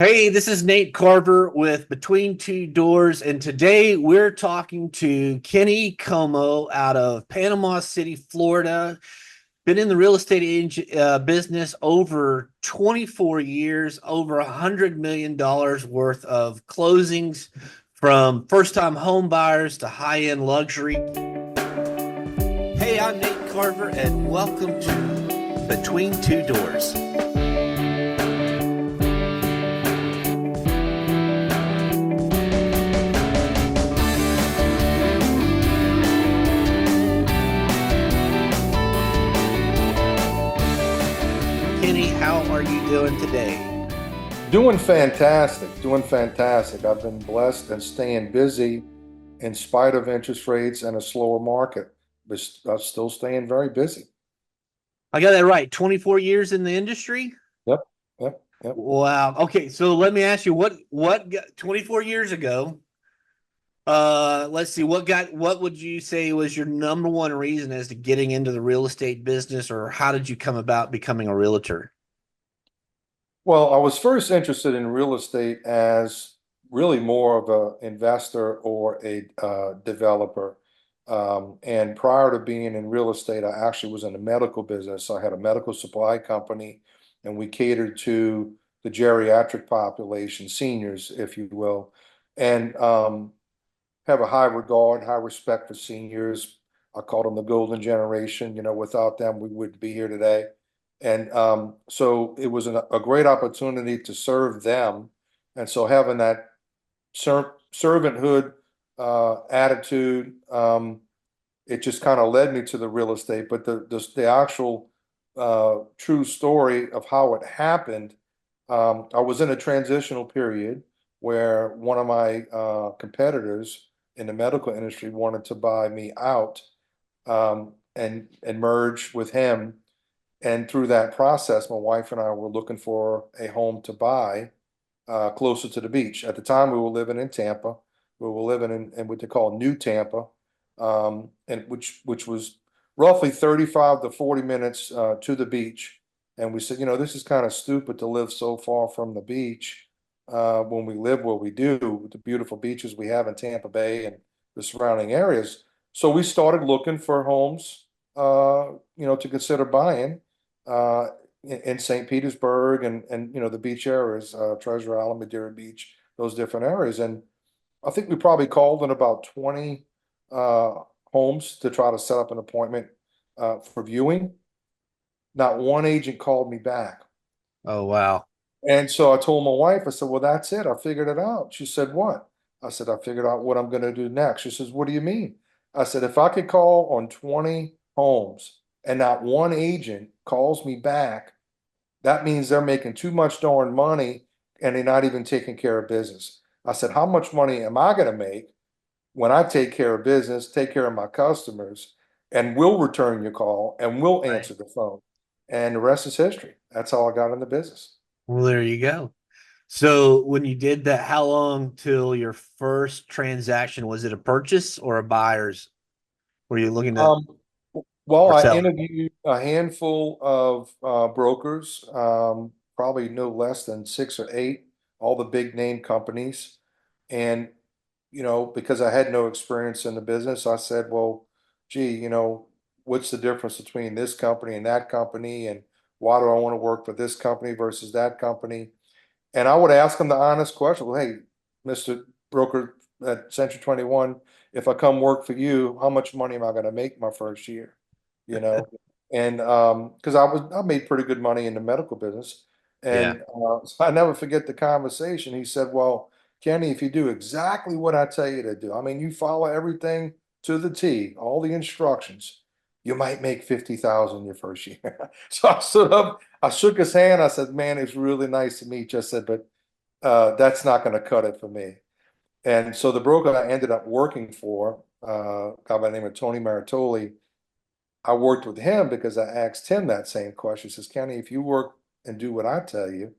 Hey, this is Nate Carver with Between Two Doors, and today we're talking to Kenny Comeaux out of Panama City, Florida. Been in the real estate business over 24 years, over $100 million worth of closings from first-time home buyers to high-end luxury. Hey, I'm Nate Carver, and welcome to Between Two Doors. Kenny, how are you doing today? Doing fantastic, doing fantastic. I've been blessed and staying busy in spite of interest rates and a slower market, but I'm still staying very busy. I got that right. 24 years in the industry? Yep, yep, yep. Wow. Okay, so let me ask you what got 24 years ago, let's see what would you say was your number one reason as to getting into the real estate business, or how did you come about becoming a realtor? Well, I was first interested in real estate as really more of an investor or a developer. And prior to being in real estate, I actually was in the medical business. I had a medical supply company, and we catered to the geriatric population, seniors, if you will, and have a high regard, high respect for seniors. I call them the golden generation. Without them, we wouldn't be here today. And so it was a great opportunity to serve them. And so having that servanthood attitude, it just kind of led me to the real estate. But the actual true story of how it happened, I was in a transitional period where one of my competitors in the medical industry wanted to buy me out, and merge with him. And through that process, my wife and I were looking for a home to buy closer to the beach. At the time, we were living in Tampa. We were living in what they call New Tampa, and which was roughly 35 to 40 minutes to the beach. And we said, this is kind of stupid to live so far from the beach when we live where we do, with the beautiful beaches we have in Tampa Bay and the surrounding areas. So we started looking for homes, to consider buying uh, in St. Petersburg and the beach areas, Treasure Island, Madeira Beach, those different areas. And I think we probably called in about 20 uh, homes to try to set up an appointment for viewing. Not one agent called me back. Oh, wow. And so I told my wife, I said, well, that's it. I figured it out. She said, what? I said, I figured out what I'm going to do next. She says, what do you mean? I said, if I could call on 20 homes and not one agent calls me back, that means they're making too much darn money and they're not even taking care of business. I said, how much money am I going to make when I take care of business, take care of my customers, and will return your call and will Right. answer the phone? And the rest is history. That's how I got in the business. Well, there you go. So when you did that, how long till your first transaction? Was it a purchase or a buyer's? Were you looking to Um, well, or I sell? interviewed a handful of brokers, probably no less than six or eight, all the big name companies. And, because I had no experience in the business, I said, well, gee, what's the difference between this company and that company? And why do I want to work for this company versus that company? And I would ask them the honest question, well, hey, Mr. Broker at Century 21, if I come work for you, how much money am I going to make my first year? You know, and because I made pretty good money in the medical business. Yeah. And so I never forget the conversation. He said, well, Kenny, if you do exactly what I tell you to do, I mean, you follow everything to the T, all the instructions, you might make 50,000 your first year. So I stood up, I shook his hand. I said, man, it's really nice to meet you. I said, but that's not going to cut it for me. And so the broker I ended up working for, a guy by the name of Tony Maritoli, I worked with him because I asked him that same question. He says, Kenny, if you work and do what I tell you,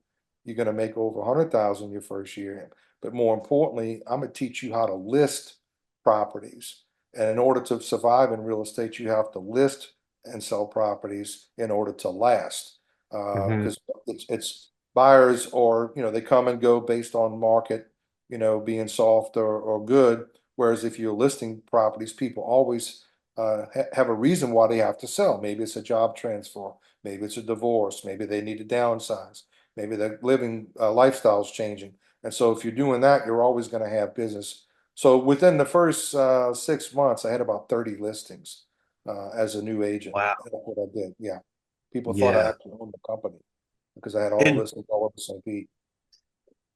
you're going to make over 100,000 your first year. But more importantly, I'm going to teach you how to list properties. And in order to survive in real estate, you have to list and sell properties in order to last. Hmm. Because it's buyers are, they come and go based on market, being soft or good. Whereas if you're listing properties, people always have a reason why they have to sell. Maybe it's a job transfer, maybe it's a divorce, maybe they need to downsize, maybe their living lifestyle is changing. And so if you're doing that, you're always going to have business. So within the first 6 months, I had about 30 listings as a new agent. Wow. That's what I did. Yeah. People thought I Yeah. actually owned the company because I had all And listings all over St. Pete.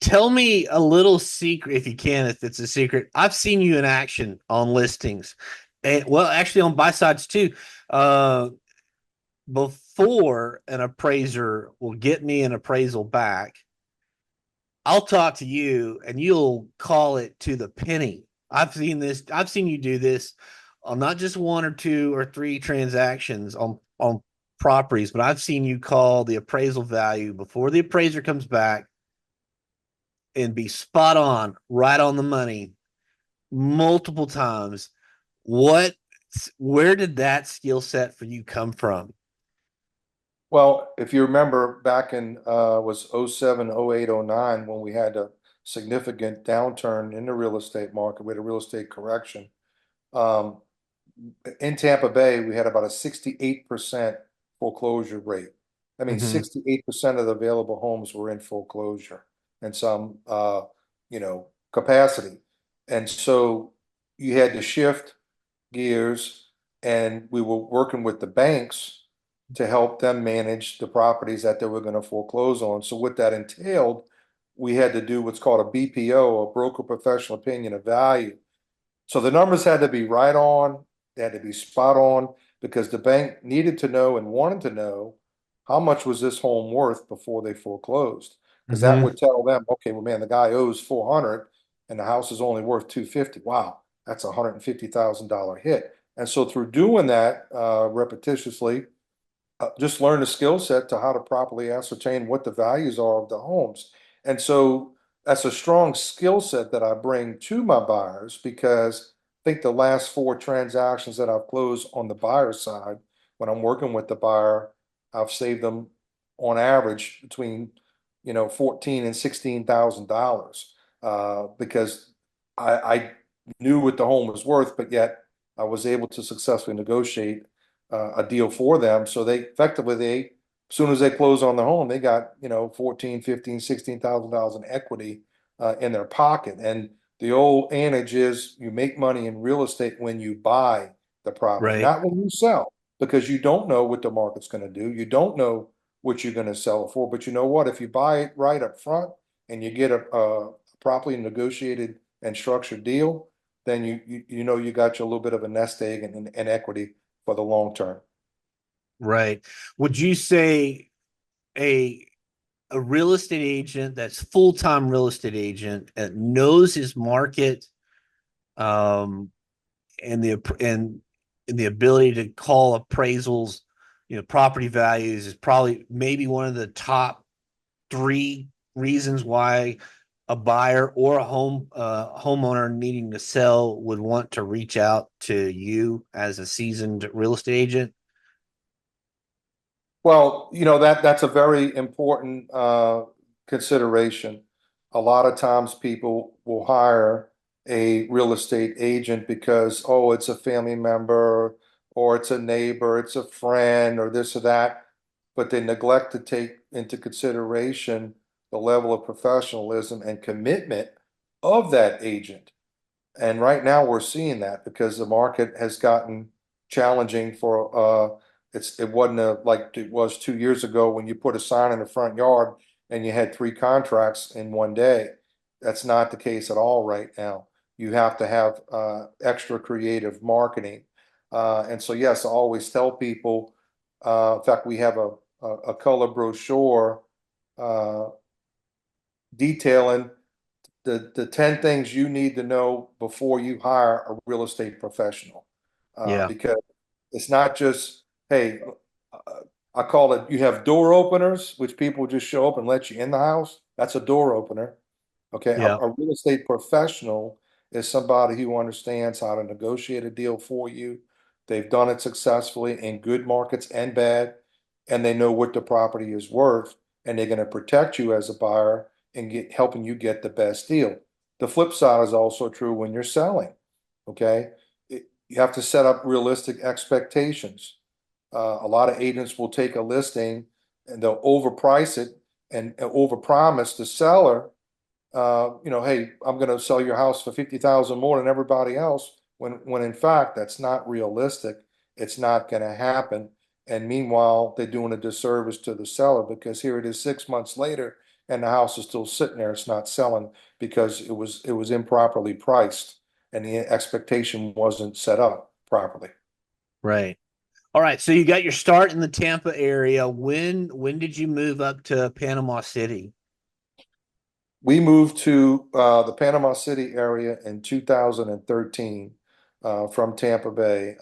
tell me a little secret, if you can, if it's a secret. I've seen you in action on listings, and well, actually on buy sides too. Uh, Before an appraiser will get me an appraisal back, I'll talk to you, and you'll call it to the penny. I've seen this. I've seen you do this on not just one or two or three transactions on properties, but I've seen you call the appraisal value before the appraiser comes back and be spot on, right on the money multiple times. What, where did that skill set for you come from? Well, if you remember back in was '07, '08, '09 when we had a significant downturn in the real estate market, we had a real estate correction. Um, in Tampa Bay, we had about a 68% foreclosure rate. I mean, Mm-hmm. 68% of the available homes were in foreclosure and some, capacity. And so you had to shift gears, and we were working with the banks to help them manage the properties that they were going to foreclose on. So what that entailed, we had to do what's called a BPO, a broker professional opinion of value. So the numbers had to be right on, they had to be spot on, because the bank needed to know and wanted to know how much was this home worth before they foreclosed. Because that Mm-hmm. would tell them, okay, well, man, the guy owes 400 and the house is only worth 250. Wow, that's a $150,000 hit. And so through doing that repetitiously, just learn the skill set to how to properly ascertain what the values are of the homes. And so that's a strong skill set that I bring to my buyers because I think the last four transactions that I've closed on the buyer side, when I'm working with the buyer, I've saved them on average between, 14 and $16,000 because I knew what the home was worth, but yet I was able to successfully negotiate a deal for them. So they effectively as soon as they close on the home, they got, 14, 15, $16,000 in equity in their pocket. And the old adage is you make money in real estate when you buy the property, Right. not when you sell, because you don't know what the market's going to do. You don't know what you're going to sell it for. But you know what? If you buy it right up front and you get a properly negotiated and structured deal, then you got you a little bit of a nest egg and equity for the long term. Right. Would you say a a real estate agent that's full-time real estate agent that knows his market, um, and the ability to call appraisals, property values is probably maybe one of the top three reasons why a buyer or a homeowner needing to sell would want to reach out to you as a seasoned real estate agent? Well, that's a very important consideration. A lot of times people will hire a real estate agent because, oh, it's a family member or it's a neighbor, it's a friend or this or that, but they neglect to take into consideration the level of professionalism and commitment of that agent. And right now we're seeing that because the market has gotten challenging for it wasn't like it was 2 years ago when you put a sign in the front yard and you had three contracts in one day. That's not the case at all right now. You have to have extra creative marketing. And so yes, I always tell people, in fact, we have a color brochure uh, detailing the 10 things you need to know before you hire a real estate professional. Yeah. Because it's not just, hey, uh, I call it, you have door openers, which people just show up and let you in the house. That's a door opener. Okay. A, Yeah. a real estate professional is somebody who understands how to negotiate a deal for you. They've done it successfully in good markets and bad, and they know what the property is worth. and they're going to protect you as a buyer and helping you get the best deal. The flip side is also true when you're selling. Okay. You have to set up realistic expectations. A lot of agents will take a listing and they'll overprice it and overpromise the seller, hey, I'm going to sell your house for 50,000 more than everybody else, when in fact that's not realistic. It's not going to happen. And meanwhile, they're doing a disservice to the seller because here it is 6 months later and the house is still sitting there. It's not selling because it was improperly priced and the expectation wasn't set up properly. Right. All right. So you got your start in the Tampa area. When did you move up to Panama City? We moved to the Panama City area in 2013 from Tampa Bay.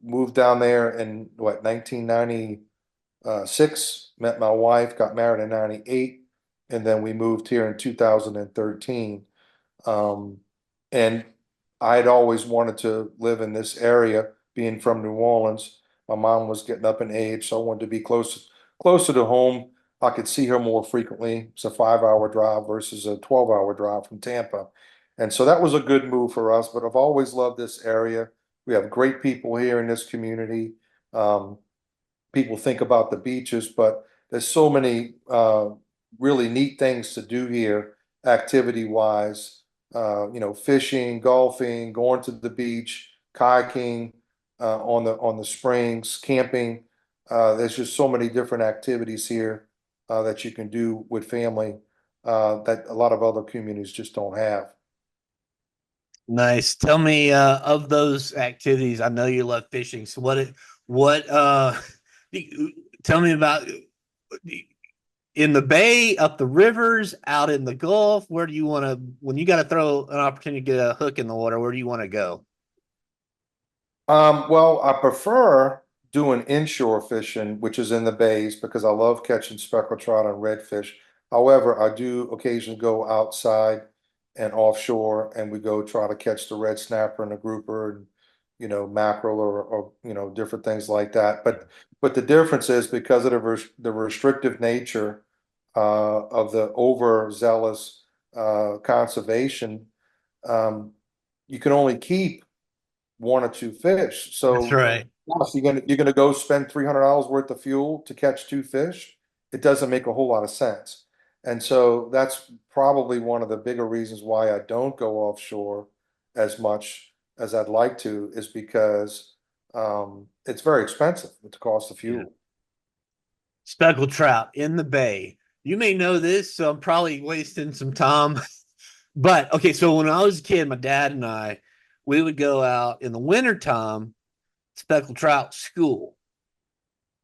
Moved down there in what 1996. Met my wife, got married in '98, and then we moved here in 2013. Um, and I had always wanted to live in this area, being from New Orleans. My mom was getting up in age, so I wanted to be closer to home. I could see her more frequently. It's a 5 hour drive versus a 12 hour drive from Tampa. And so that was a good move for us, but I've always loved this area. We have great people here in this community. Um, People think about the beaches, but there's so many really neat things to do here, activity wise. Fishing, golfing, going to the beach, kayaking on the springs, camping. There's just so many different activities here that you can do with family that a lot of other communities just don't have. Nice. Tell me of those activities. I know you love fishing. So what tell me about in the bay, up the rivers, out in the Gulf. Where do you want to when you got to throw an opportunity to get a hook in the water, where do you want to go? Well, I prefer doing inshore fishing, which is in the bays, because I love catching speckled trout and redfish. However, I do occasionally go outside and offshore, and we go try to catch the red snapper and the grouper, and mackerel or different things like that. But the difference is because of the restrictive nature of the overzealous conservation, um, you can only keep one or two fish. That's So right. plus you're gonna go spend $300 worth of fuel to catch two fish. It doesn't make a whole lot of sense. And so that's probably one of the bigger reasons why I don't go offshore as much as I'd like to, is because it's very expensive with the cost of Yeah. fuel. Speckled trout in the bay. You may know this, so I'm probably wasting some time. But okay, so when I was a kid, my dad and I, we would go out in the wintertime, speckled trout school.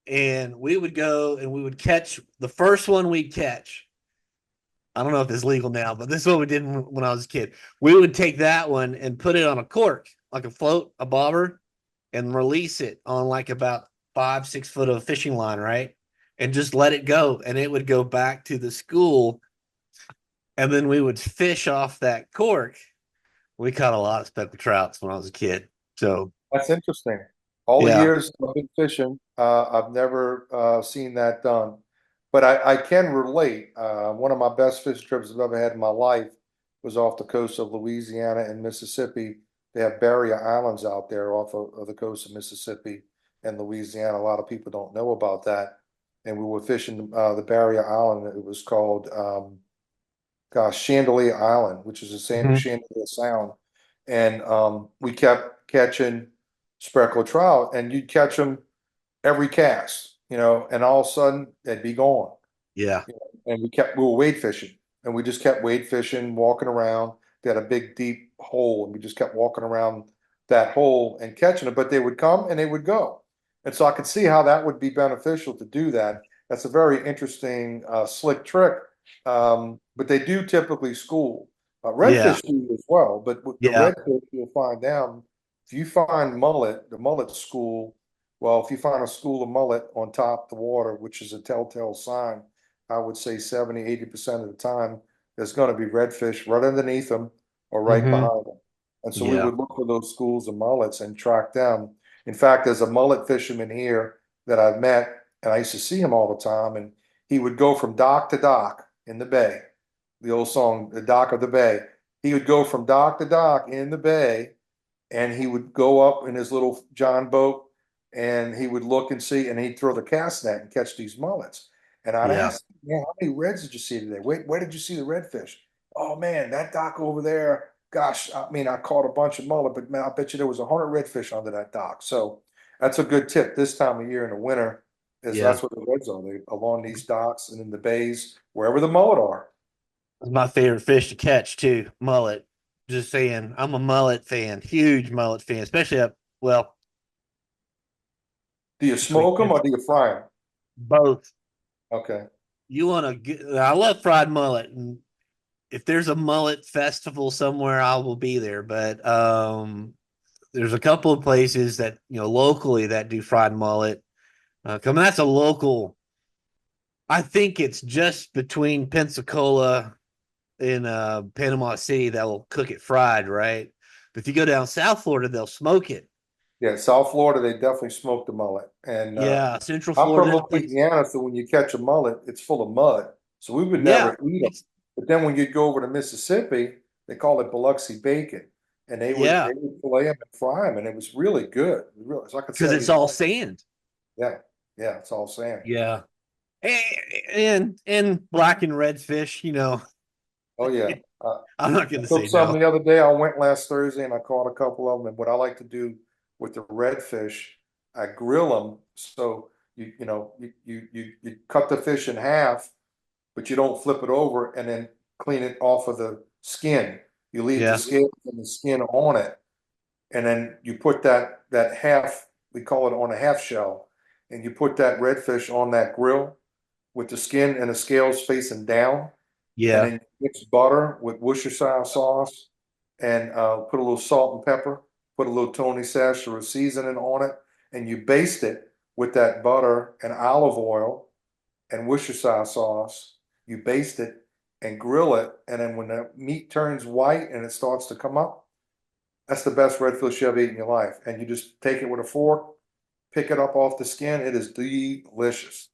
And we would go and we would catch the first one we'd catch. I don't know if it's legal now, but this is what we did when I was a kid. We would take that one and put it on a cork, like a float, a bobber, and release it on like about 5, 6 foot of fishing line, right? And just let it go. And it would go back to the school. And then we would fish off that cork. We caught a lot of speckled trouts when I was a kid. So, That's interesting. All the yeah. years I've been fishing, I've never seen that done. But I can relate. One of my best fish trips I've ever had in my life was off the coast of Louisiana and Mississippi. They have barrier islands out there off of the coast of Mississippi and Louisiana. A lot of people don't know about that. And we were fishing the barrier island. It was called Chandelier Island, which is a Mhm. Chandelier Sound. And we kept catching speckled trout, and you'd catch them every cast, and all of a sudden they'd be gone. Yeah. And we were wade fishing, and we just kept wade fishing, walking around. They had a big deep hole, and we just kept walking around that hole and catching it. But they would come and they would go. And so I could see how that would be beneficial to do that. That's a very interesting, slick trick. But they do typically school. Yeah. Redfish do as well, but with the Yeah. redfish, you'll find down, if you find mullet, the mullet school, well, if you find a school of mullet on top of the water, which is a telltale sign, I would say 70, 80% of the time, there's going to be redfish right underneath them or right Hmm. behind them. And so we Yeah. would look for those schools of mullets and track them. In fact, there's a mullet fisherman here that I've met, and I used to see him all the time, and He would go from dock to dock in the bay. The old song, The Dock of the Bay. He would go from dock to dock in the bay, and he would go up in his little John boat, and he would look and see, and he'd throw the cast net and catch these mullets. And I'd Yeah. ask, man, how many reds did you see today? Where did you see the redfish? Oh man, that dock over there. Gosh, I mean, I caught a bunch of mullet, but man, I bet you there was 100 redfish under that dock. So that's a good tip this time of year in the winter. Is Yeah. that's what the reds are. They along these docks and in the bays, wherever the mullet are. It's my favorite fish to catch too. Mullet. Just saying, I'm a mullet fan, huge mullet fan, especially up well Do you between smoke them or do you fry them? both. Okay. You want to get? I love fried mullet, and if there's a mullet festival somewhere, I will be there. But there's a couple of places that locally that do fried mullet. Come that's a local. I think it's just between Pensacola and Panama City that will cook it fried, right? But if you go down South Florida, they'll smoke it. Yeah, South Florida, they definitely smoke the mullet. And Yeah, Central I'm Florida, from there's a place. Louisiana, so when you catch a mullet, it's full of mud. So we would Yeah, never eat them. it's But then when you go over to Mississippi, they call it Biloxi bacon. And they would yeah, they would fillet them and fry them, and it was really good. Really, it's like I because said, it's these all mullet, sand. yeah, yeah, it's all sand. Yeah, and black and red fish. Oh yeah. I'm not I going to say took some no. the other day. I went last Thursday and I caught a couple of them. And what I like to do with the redfish, I grill them. So you cut the fish in half, but you don't flip it over and then clean it off of the skin. You leave the Yeah, scales and the skin on it, and then you put that half, we call it on a half shell, and you put that redfish on that grill with the skin and the scales facing down, and yeah, then mix butter with Worcestershire sauce and put a little salt and pepper, put a little Tony Sashera seasoning on it, and you baste it with that butter and olive oil and Worcestershire sauce. You baste it and grill it, and then when the meat turns white and it starts to come up, that's the best redfish you ever eat in your life. And you just take it with a fork, pick it up off the skin. It is delicious.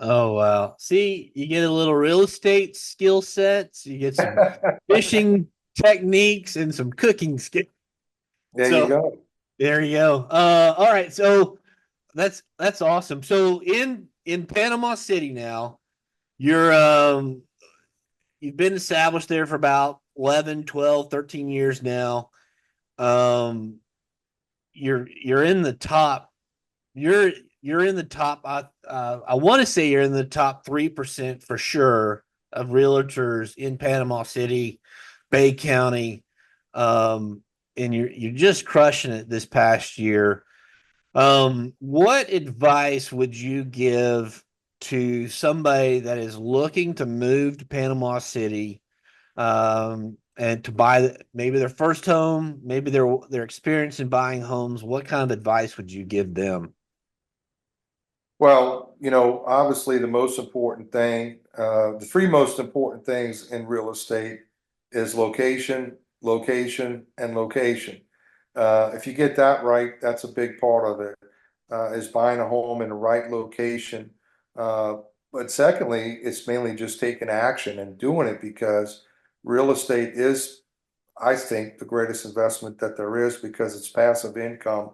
Oh wow. See, you get a little real estate skill sets, you get some fishing techniques and some cooking skill. There you So go. there you go. All right. So that's awesome. So in Panama City now, you're you've been established there for about 11, 12, 13 years now. Um you're in the top you're you're in the top. I want to say you're in the top 3% for sure of realtors in Panama City, Bay County, and you're just crushing it this past year. What advice would you give to somebody that is looking to move to Panama City, and to buy maybe their first home, maybe their experience in buying homes? What kind of advice would you give them? Well, obviously the most important thing, the three most important things in real estate is location, location, and location. If you get that right, that's a big part of it, is buying a home in the right location. Uh, but secondly, it's mainly just taking action and doing it because real estate is, I think, the greatest investment that there is because it's passive income.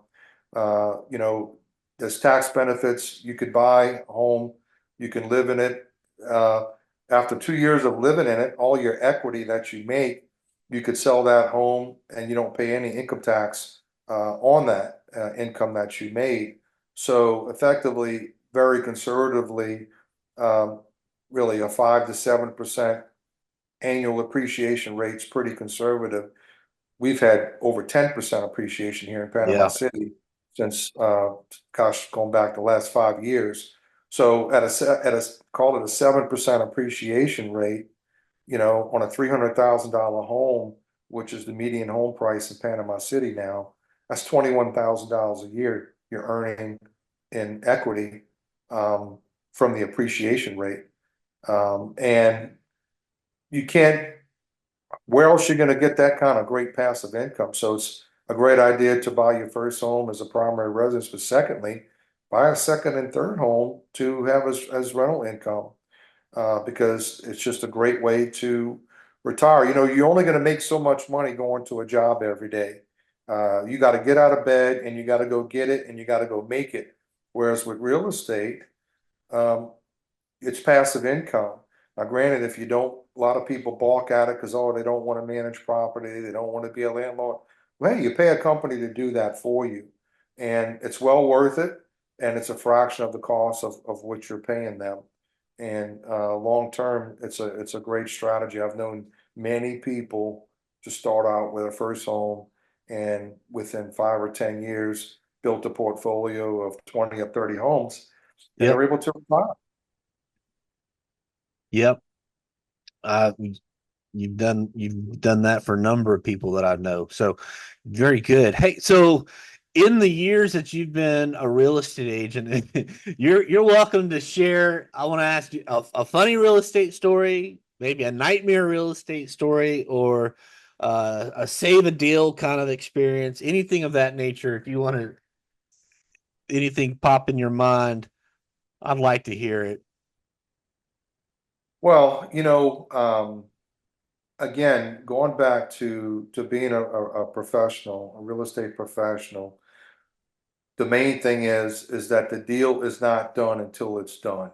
There's tax benefits. You could buy a home, you can live in it. Uh, After 2 years of living in it, all your equity that you make, you could sell that home and you don't pay any income tax on that income that you made. So effectively, very conservatively, um, really a 5 to 7% annual appreciation rate's pretty conservative. We've had over 10% appreciation here in Panama Yeah. City since, gosh, going back the last 5 years. So call it a 7% appreciation rate, on a $300,000 home, which is the median home price in Panama City now, that's $21,000 a year you're earning in equity, from the appreciation rate. And you can't where else are you going to get that kind of great passive income? So it's a great idea to buy your first home as a primary residence, but secondly, buy a second and third home to have as rental income. because it's just a great way to retire. You know, you're only going to make so much money going to a job every day. You got to get out of bed and you got to go get it and you got to go make it. Whereas with real estate, um, it's passive income. Now, granted, if you don't, a lot of people balk at it because, oh, they don't want to manage property, they don't want to be a landlord. Well, hey, you pay a company to do that for you, and it's well worth it, and it's a fraction of the cost of what you're paying them. And long term, it's a great strategy. I've known many people to start out with a first home, and within 5 or 10 years, built a portfolio of 20 or 30 homes, and Yep. they're able to retire. Yep. Uh, you've done that for a number of people that I know. So very good. Hey, so in the years that you've been a real estate agent, you're welcome to share. I want to ask you a funny real estate story, maybe a nightmare real estate story, or a save a deal kind of experience, anything of that nature. If you want to, anything pop in your mind, I'd like to hear it. Well, again, going back to being a professional, a real estate professional, the main thing is that the deal is not done until it's done.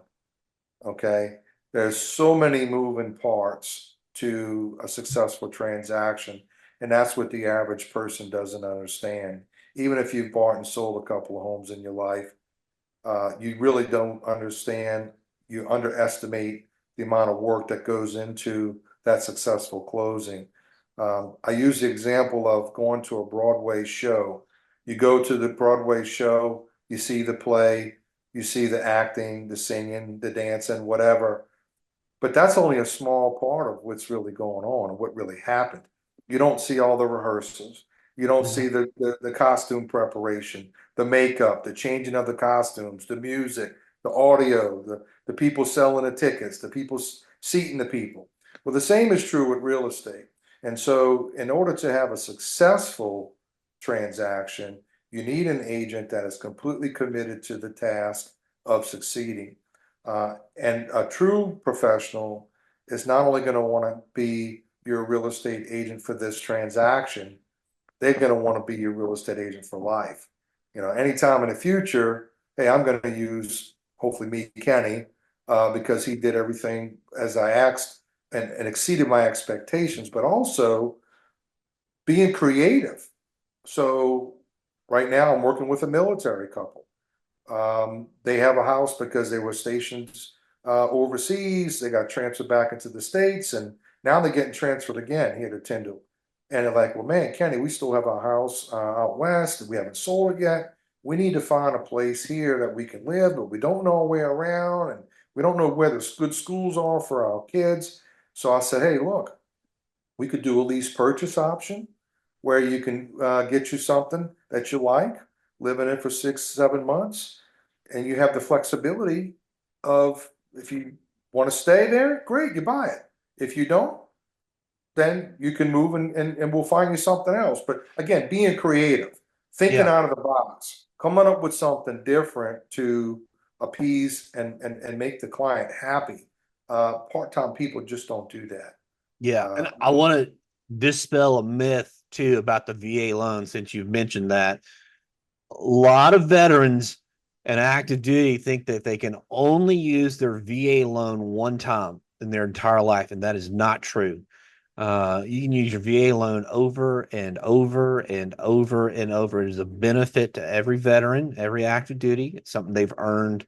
Okay? There's so many moving parts to a successful transaction, and that's what the average person doesn't understand. Even if you've bought and sold a couple of homes in your life, you really don't understand, you underestimate the amount of work that goes into that successful closing. I use the example of going to a Broadway show. You go to the Broadway show, you see the play, you see the acting, the singing, the dancing, whatever. But that's only a small part of what's really going on and what really happened. You don't see all the rehearsals. You don't see Mhm. the costume preparation, the makeup, the changing of the costumes, the music, the audio, the people selling the tickets, the people seating the people. Well, the same is true with real estate. And so, in order to have a successful transaction, you need an agent that is completely committed to the task of succeeding. And a true professional is not only going to want to be your real estate agent for this transaction, they're going to want to be your real estate agent for life. You know, anytime in the future, hey, I'm going to use hopefully me, Kenny, because he did everything as I asked and exceeded my expectations, but also being creative. So right now I'm working with a military couple. They have a house because they were stationed overseas. They got transferred back into the States, and now they're getting transferred again here to Tyndall. And they're like, well, man, Kenny, we still have our house out west. We haven't sold it yet. We need to find a place here that we can live, but we don't know our way around, and we don't know where the good schools are for our kids. So I said, hey, look, we could do a lease purchase option where you can get you something that you like, live in it for 6, 7 months, and you have the flexibility of if you want to stay there, great, you buy it. If you don't, then you can move and we'll find you something else. But again, being creative, thinking Yeah. out of the box, coming up with something different to appease and make the client happy. Part-time people just don't do that. Yeah, Uh, and I want to dispel a myth too about the VA loan since you've mentioned that. A lot of veterans and active duty think that they can only use their VA loan one time in their entire life, and that is not true. You can use your VA loan over and over and over and over. It is a benefit to every veteran, every active duty. It's something they've earned,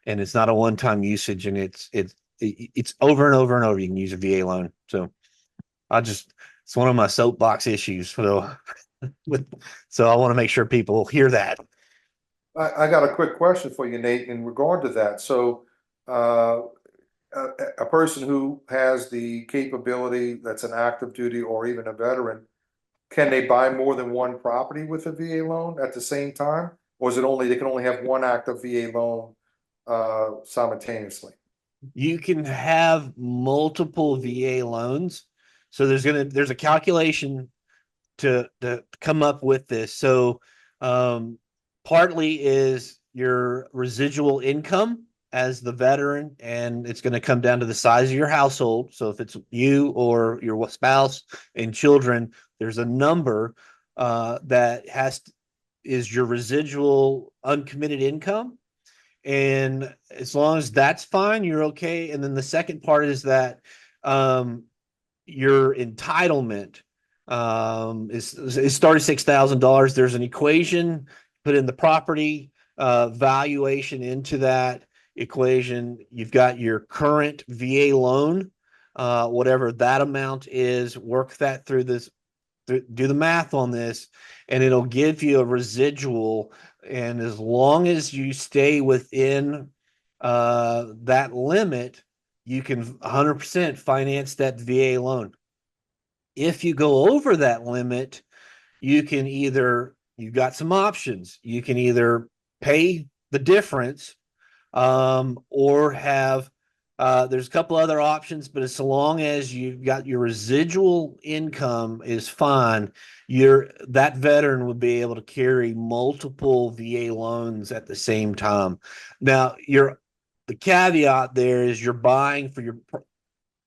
and it's not a one-time usage. And it's over and over and over. You can use a VA loan. So it's one of my soapbox issues. So with so I want to make sure people hear that. I got a quick question for you, Nate, in regard to that. So, uh, a person who has the capability that's an active duty or even a veteran, can they buy more than one property with a VA loan at the same time? Or is it only, they can only have one active VA loan simultaneously? You can have multiple VA loans. So there's a calculation to come up with this. So partly is your residual income. as the veteran, and it's going to come down to the size of your household. So if it's you or your spouse and children, there's a number that is your residual uncommitted income. And as long as that's fine, you're okay. And then the second part is that um, your entitlement is $36,000. There's an equation, put in the property valuation into that equation. You've got your current VA loan, whatever that amount is, work that through this, do the math on this, and it'll give you a residual. And as long as you stay within that limit, you can 100% finance that VA loan. If you go over that limit, you've got some options. You can either pay the difference, or have, there's a couple other options, but as long as you've got your residual income is fine, that veteran would be able to carry multiple VA loans at the same time. Now, the caveat there is you're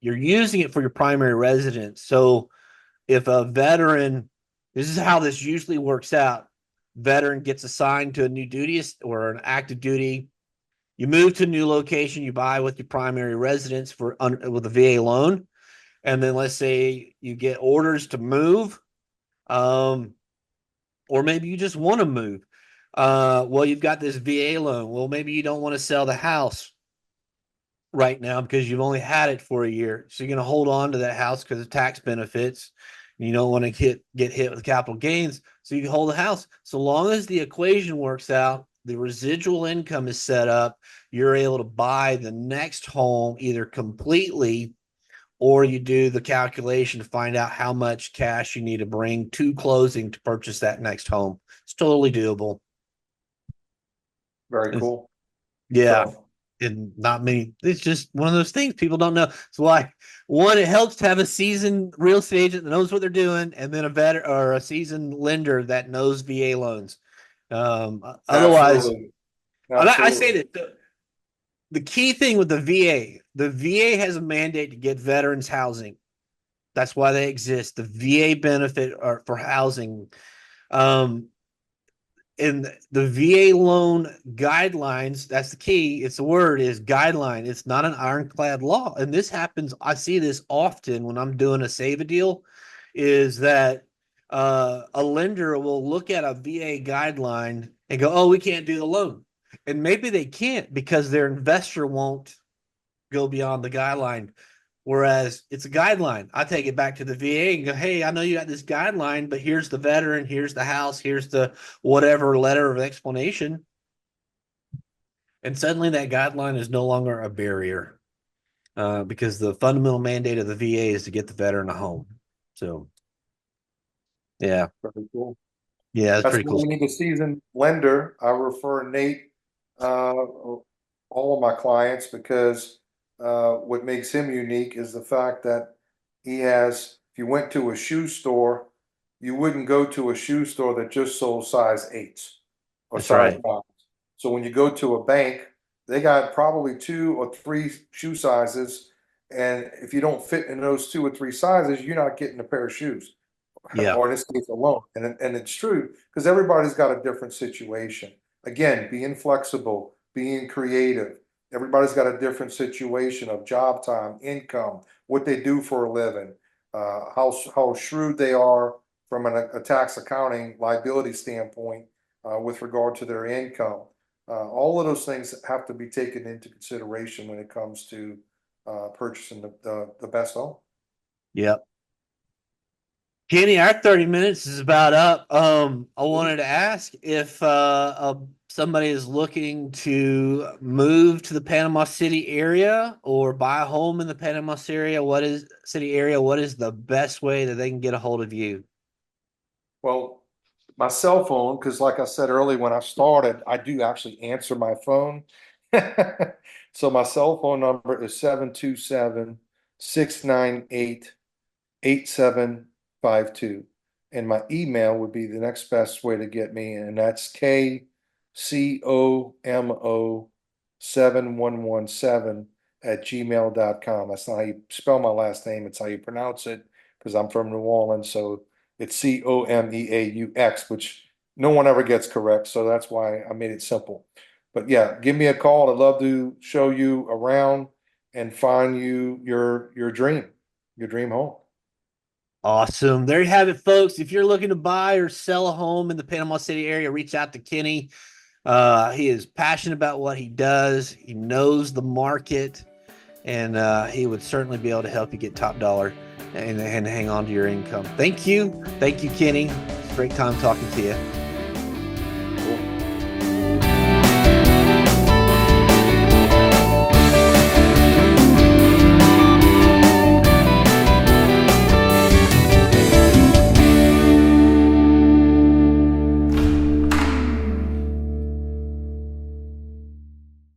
using it for your primary residence. So if a veteran, this is how this usually works out. Veteran gets assigned to a new duty or an active duty. You move to a new location, you buy with your primary residence with a VA loan, and then let's say you get orders to move, um, or maybe you just want to move. Well, you've got this VA loan. Well, maybe you don't want to sell the house right now because you've only had it for a year. So you're going to hold on to that house because of tax benefits. You don't want to get hit with capital gains. So you can hold the house. So long as the equation works out, the residual income is set up, you're able to buy the next home either completely, or you do the calculation to find out how much cash you need to bring to closing to purchase that next home. It's totally doable. Very It's, cool. yeah. So, And not many, it's just one of those things people don't know. So why, one, it helps to have a seasoned real estate agent that knows what they're doing, and then a vet or a seasoned lender that knows VA loans. Otherwise, absolutely. I say Absolutely. that the key thing with the VA has a mandate to get veterans housing. That's why they exist. The VA benefit for housing. Um, in the VA loan guidelines, that's the key. It's the word is guideline. It's not an ironclad law. And this happens, I see this often when I'm doing a save a deal, is that a lender will look at a VA guideline and go, oh, we can't do the loan. And maybe they can't because their investor won't go beyond the guideline. Whereas it's a guideline. I take it back to the VA and go, hey, I know you got this guideline, but here's the veteran, here's the house, here's the whatever letter of explanation. And suddenly that guideline is no longer a barrier, because the fundamental mandate of the VA is to get the veteran a home. So, yeah, Very cool. yeah, that's That's pretty why cool. we need a seasoned lender. I refer Nate, all of my clients because what makes him unique is the fact that if you went to a shoe store, you wouldn't go to a shoe store that just sold size eights or That's size right. fives. So when you go to a bank, they got probably two or three shoe sizes. And if you don't fit in those two or three sizes, you're not getting a pair of shoes. Yeah. Or in this case alone. And it's true because everybody's got a different situation. Again, being flexible, being creative. Everybody's got a different situation of job time, income, what they do for a living, how shrewd they are from a tax accounting liability standpoint with regard to their income. All of those things have to be taken into consideration when it comes to purchasing the best home. Yeah. Kenny, our 30 minutes is about up. I wanted to ask if somebody is looking to move to the Panama City area or buy a home in the Panama City area, what is the best way that they can get a hold of you? Well, my cell phone, because like I said earlier, when I started, I do actually answer my phone. So my cell phone number is 727-698-8752. And my email would be the next best way to get me, and that's 7117@gmail.com. That's not how you spell my last name, it's how you pronounce it, because I'm from New Orleans, so it's Comeaux, which no one ever gets correct, so that's why I made it simple. But yeah, give me a call. I'd love to show you around and find you your dream home. Awesome. There you have it, folks. If you're looking to buy or sell a home in the Panama City area, reach out to Kenny. He is passionate about what he does. He knows the market, and he would certainly be able to help you get top dollar and hang on to your income. Thank you. Thank you, Kenny. It's a great time talking to you.